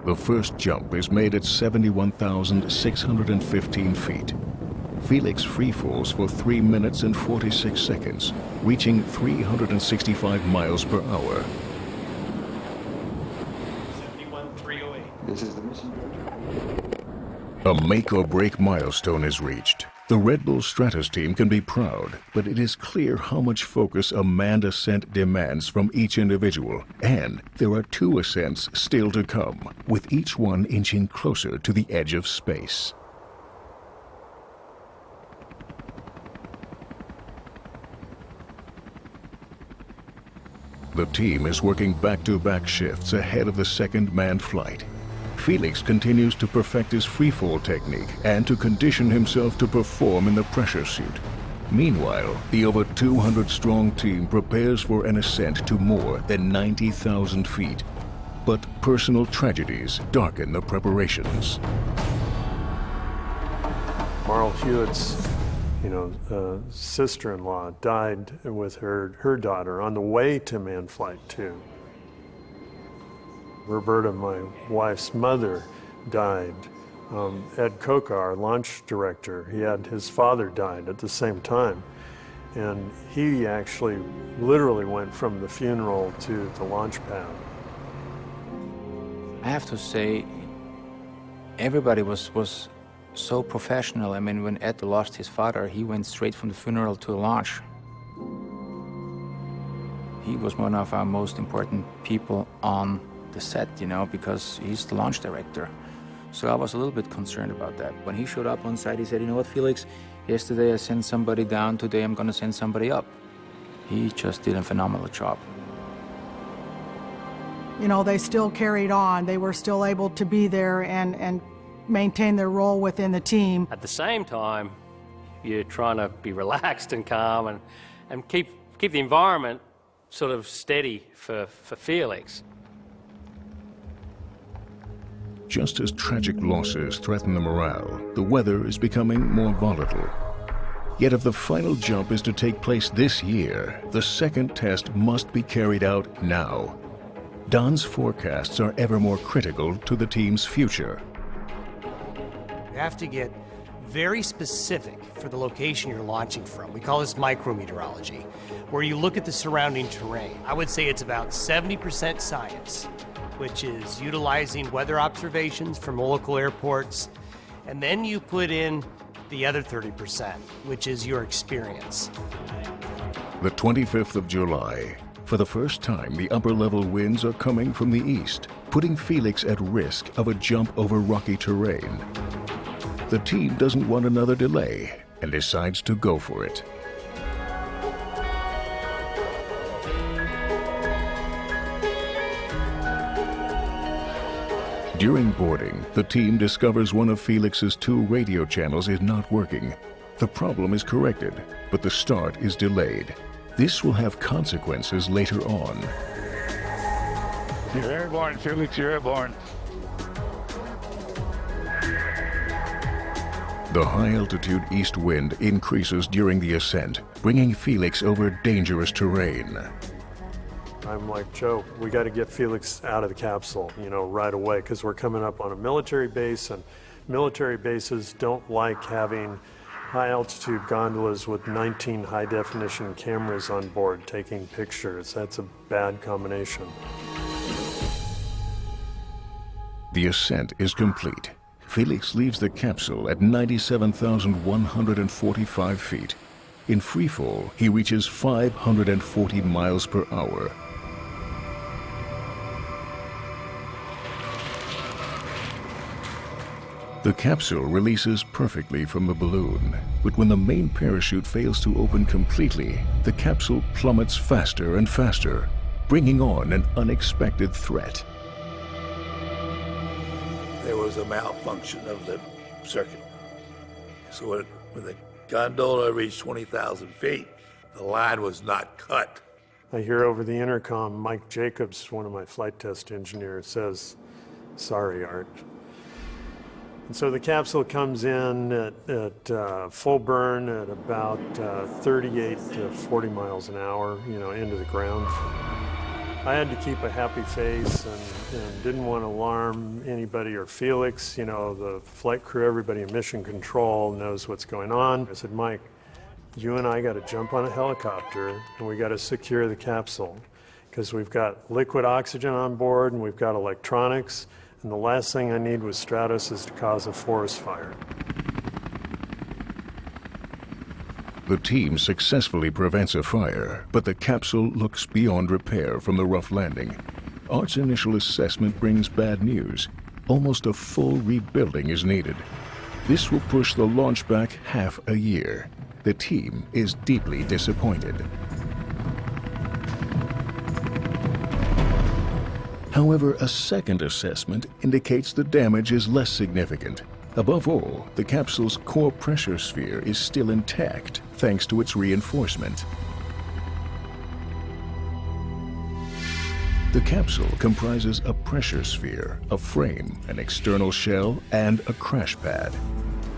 The first jump is made at 71,615 feet. Felix freefalls for 3 minutes and 46 seconds, reaching 365 miles per hour. 71,308. This is the mission director. A make-or-break milestone is reached. The Red Bull Stratos team can be proud, but it is clear how much focus a manned ascent demands from each individual. And there are 2 ascents still to come, with each one inching closer to the edge of space. The team is working back-to-back shifts ahead of the second manned flight. Felix continues to perfect his freefall technique and to condition himself to perform in the pressure suit. Meanwhile, the over 200-strong team prepares for an ascent to more than 90,000 feet. But personal tragedies darken the preparations. Marl Hewitt's sister-in-law died with her daughter on the way to manned flight 2. Roberta, my wife's mother, died. Ed Koka, our launch director, his father died at the same time. And he actually literally went from the funeral to the launch pad. I have to say, everybody was so professional. I mean, when Ed lost his father, he went straight from the funeral to the launch. He was one of our most important people on the set, because he's the launch director. So I was a little bit concerned about that. When he showed up on site, he said, "You know what, Felix? Yesterday I sent somebody down, today I'm gonna send somebody up." He just did a phenomenal job. They still carried on. They were still able to be there and maintain their role within the team. At the same time, you're trying to be relaxed and calm and keep the environment sort of steady for Felix. Just as tragic losses threaten the morale, the weather is becoming more volatile. Yet if the final jump is to take place this year, the second test must be carried out now. Don's forecasts are ever more critical to the team's future. You have to get very specific for the location you're launching from. We call this micrometeorology, where you look at the surrounding terrain. I would say it's about 70% science, which is utilizing weather observations from local airports, and then you put in the other 30%, which is your experience. The 25th of July. For the first time, the upper-level winds are coming from the east, putting Felix at risk of a jump over rocky terrain. The team doesn't want another delay and decides to go for it. During boarding, the team discovers one of Felix's 2 radio channels is not working. The problem is corrected, but the start is delayed. This will have consequences later on. You're airborne, Felix, you're airborne. The high-altitude east wind increases during the ascent, bringing Felix over dangerous terrain. I'm like, "Joe, we got to get Felix out of the capsule, right away, because we're coming up on a military base, and military bases don't like having high-altitude gondolas with 19 high-definition cameras on board taking pictures. That's a bad combination." The ascent is complete. Felix leaves the capsule at 97,145 feet. In freefall, he reaches 540 miles per hour. The capsule releases perfectly from the balloon, but when the main parachute fails to open completely, the capsule plummets faster and faster, bringing on an unexpected threat. There was a malfunction of the circuit. So when the gondola reached 20,000 feet, the line was not cut. I hear over the intercom, Mike Jacobs, one of my flight test engineers, says, "Sorry, Art." And so the capsule comes in at full burn at about 38 to 40 miles an hour, into the ground. I had to keep a happy face and didn't want to alarm anybody or Felix. You know, the flight crew, everybody in mission control knows what's going on. I said, Mike, you and I got to jump on a helicopter and we got to secure the capsule because we've got liquid oxygen on board and we've got electronics. And the last thing I need with Stratos is to cause a forest fire. The team successfully prevents a fire, but the capsule looks beyond repair from the rough landing. Art's initial assessment brings bad news. Almost a full rebuilding is needed. This will push the launch back half a year. The team is deeply disappointed. However, a second assessment indicates the damage is less significant. Above all, the capsule's core pressure sphere is still intact thanks to its reinforcement. The capsule comprises a pressure sphere, a frame, an external shell, and a crash pad.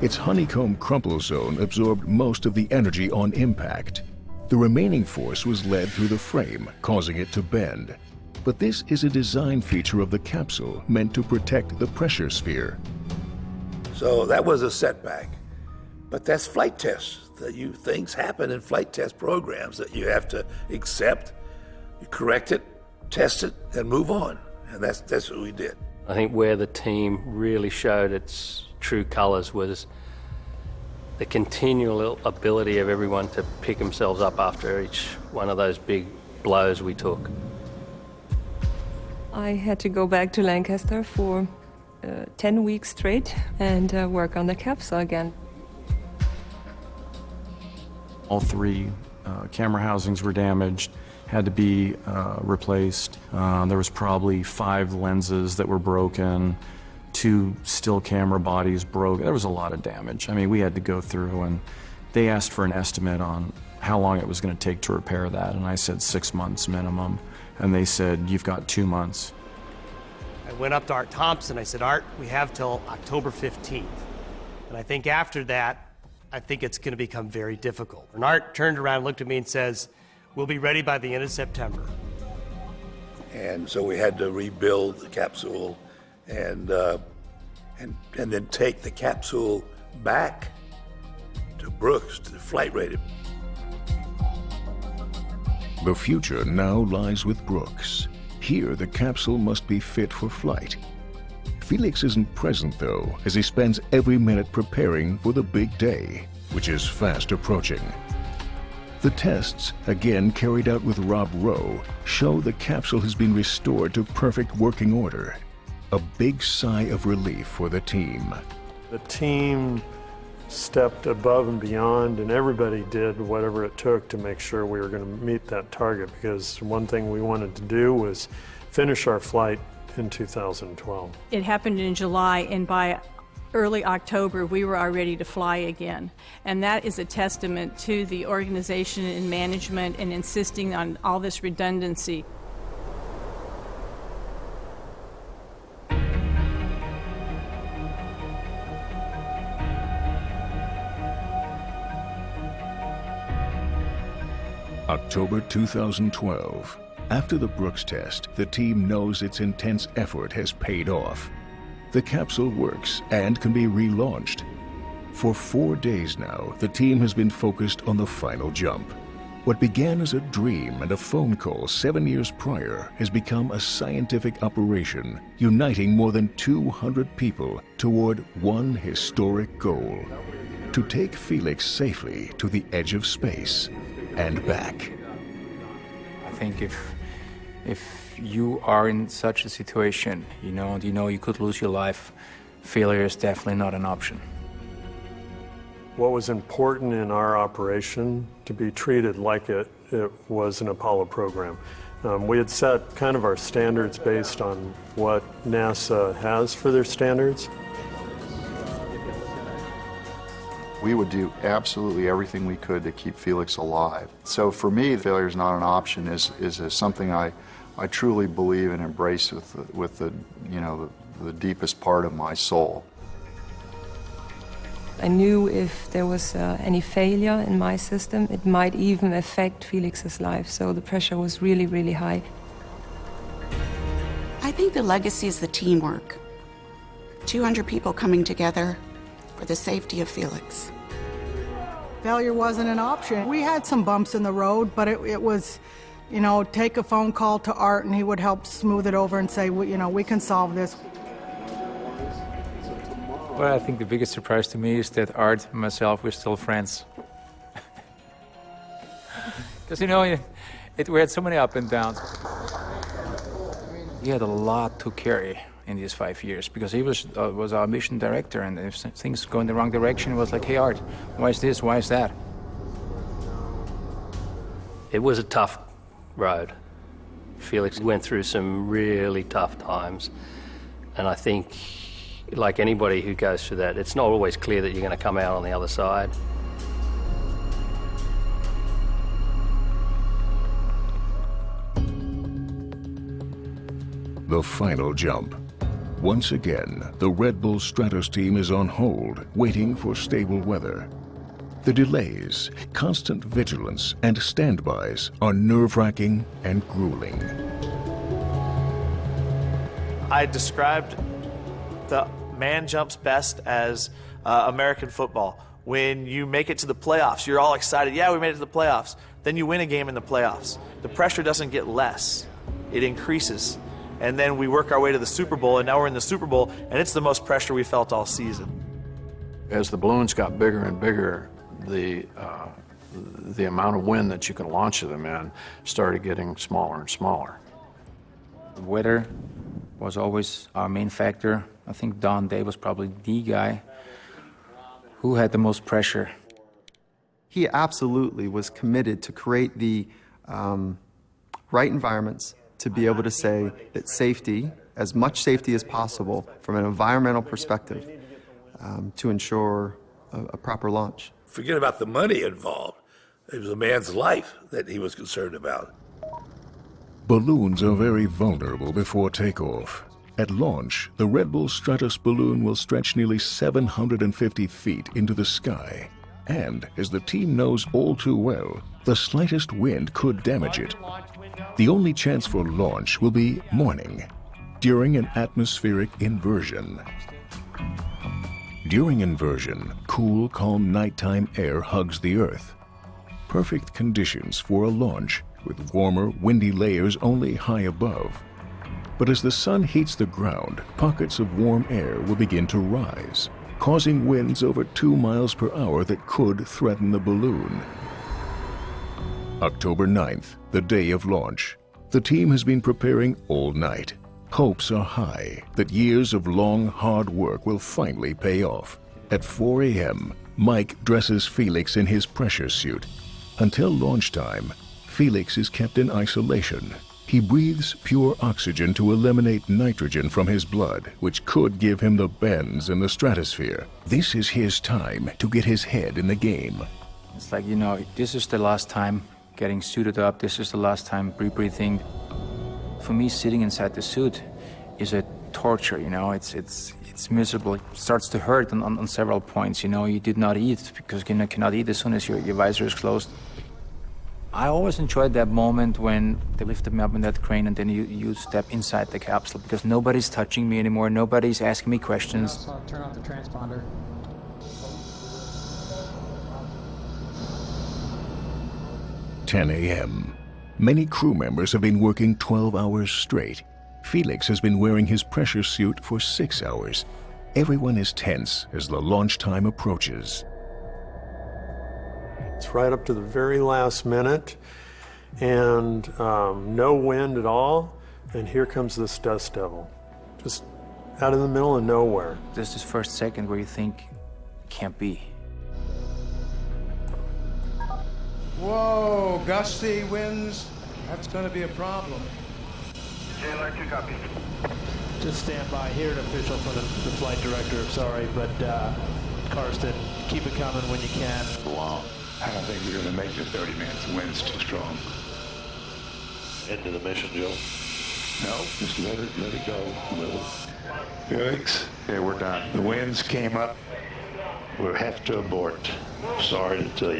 Its honeycomb crumple zone absorbed most of the energy on impact. The remaining force was led through the frame, causing it to bend. But this is a design feature of the capsule meant to protect the pressure sphere. So that was a setback. But that's flight tests. Things happen in flight test programs that you have to accept, you correct it, test it, and move on. And that's what we did. I think where the team really showed its true colours was the continual ability of everyone to pick themselves up after each one of those big blows we took. I had to go back to Lancaster for 10 weeks straight and work on the capsule again. All three camera housings were damaged, had to be replaced. There was probably 5 lenses that were broken, 2 still camera bodies broke. There was a lot of damage. I mean, we had to go through, and they asked for an estimate on how long it was going to take to repair that, and I said 6 months minimum, and they said, you've got 2 months. I went up to Art Thompson. I said, Art, we have till October 15th. And I think after that, I think it's going to become very difficult. And Art turned around, looked at me and says, we'll be ready by the end of September. And so we had to rebuild the capsule and then take the capsule back to Brooks, to flight rated. The future now lies with Brooks. Here, the capsule must be fit for flight. Felix isn't present, though, as he spends every minute preparing for the big day, which is fast approaching. The tests, again carried out with Rob Rowe, show the capsule has been restored to perfect working order. A big sigh of relief for the team. The team stepped above and beyond, and everybody did whatever it took to make sure we were going to meet that target, because one thing we wanted to do was finish our flight in 2012. It happened in July, and by early October we were all ready to fly again. And that is a testament to the organization and management and insisting on all this redundancy. October 2012. After the Brooks test, the team knows its intense effort has paid off. The capsule works and can be relaunched. For 4 days now, the team has been focused on the final jump. What began as a dream and a phone call 7 years prior has become a scientific operation, uniting more than 200 people toward one historic goal: to take Felix safely to the edge of space and back. I think if you are in such a situation, you know you could lose your life, failure is definitely not an option. What was important in our operation to be treated like it was an Apollo program. We had set kind of our standards based on what NASA has for their standards. We would do absolutely everything we could to keep Felix alive. So for me, failure is not an option, is something I truly believe and embrace with the deepest part of my soul. I knew if there was any failure in my system, it might even affect Felix's life, so the pressure was really, really high. think the legacy is the teamwork. 200 people coming together for the safety of Felix. Failure wasn't an option. We had some bumps in the road, but it was, you know, take a phone call to Art and he would help smooth it over and say, you know, we can solve this. Well, I think the biggest surprise to me is that Art and myself, we're still friends. Because, you know, we had so many up and downs. He had a lot to carry in these 5 years because he was our mission director, and if things go in the wrong direction, it was like, hey, Art, why is this, why is that? It was a tough road. Felix went through some really tough times, and I think, like anybody who goes through that, it's not always clear that you're going to come out on the other side. The final jump. Once again, the Red Bull Stratos team is on hold, waiting for stable weather. The delays, constant vigilance, and standbys are nerve-wracking and grueling. I described the man jumps best as American football. When you make it to the playoffs, you're all excited. Yeah, we made it to the playoffs. Then you win a game in the playoffs. The pressure doesn't get less. It increases. And then we work our way to the Super Bowl, and now we're in the Super Bowl, and it's the most pressure we felt all season. As the balloons got bigger and bigger, the amount of wind that you can launch them in started getting smaller and smaller. The weather was always our main factor. I think Don Day was probably the guy who had the most pressure. He absolutely was committed to create the right environments to be able to say that safety, as much safety as possible from an environmental perspective, to ensure a proper launch. Forget about the money involved. It was a man's life that he was concerned about. Balloons are very vulnerable before takeoff. At launch, the Red Bull Stratos balloon will stretch nearly 750 feet into the sky. And, as the team knows all too well, the slightest wind could damage it. The only chance for launch will be morning, during an atmospheric inversion. During inversion, cool, calm nighttime air hugs the Earth. Perfect conditions for a launch, with warmer, windy layers only high above. But as the sun heats the ground, pockets of warm air will begin to rise, causing winds over 2 miles per hour that could threaten the balloon. October 9th, the day of launch. The team has been preparing all night. Hopes are high that years of long, hard work will finally pay off. At 4 a.m., Mike dresses Felix in his pressure suit. Until launch time, Felix is kept in isolation. He breathes pure oxygen to eliminate nitrogen from his blood, which could give him the bends in the stratosphere. This is his time to get his head in the game. It's like, you know, this is the last time getting suited up. This is the last time breathing. For me, sitting inside the suit is a torture, you know. It's miserable. It starts to hurt on several points, you know. You did not eat because you cannot eat as soon as your visor is closed. I always enjoyed that moment when they lifted me up in that crane and then you step inside the capsule because nobody's touching me anymore. Nobody's asking me questions. Turn off the transponder. 10 a.m. Many crew members have been working 12 hours straight. Felix has been wearing his pressure suit for 6 hours. Everyone is tense as the launch time approaches. It's right up to the very last minute, and no wind at all, and here comes this dust devil, just out in the middle of nowhere. There's this first second where you think, can't be. Whoa, gusty winds. That's going to be a problem. JLR2 copy. Just stand by here, an official from the flight director. Sorry, but Karsten, keep it coming when you can. Wow. I don't think we're going to make the 30 minutes. The wind's too strong. End of the mission, Joe. No, just let it go a little. Felix, okay, we're done. The winds came up. We'll have to abort. Sorry to tell you.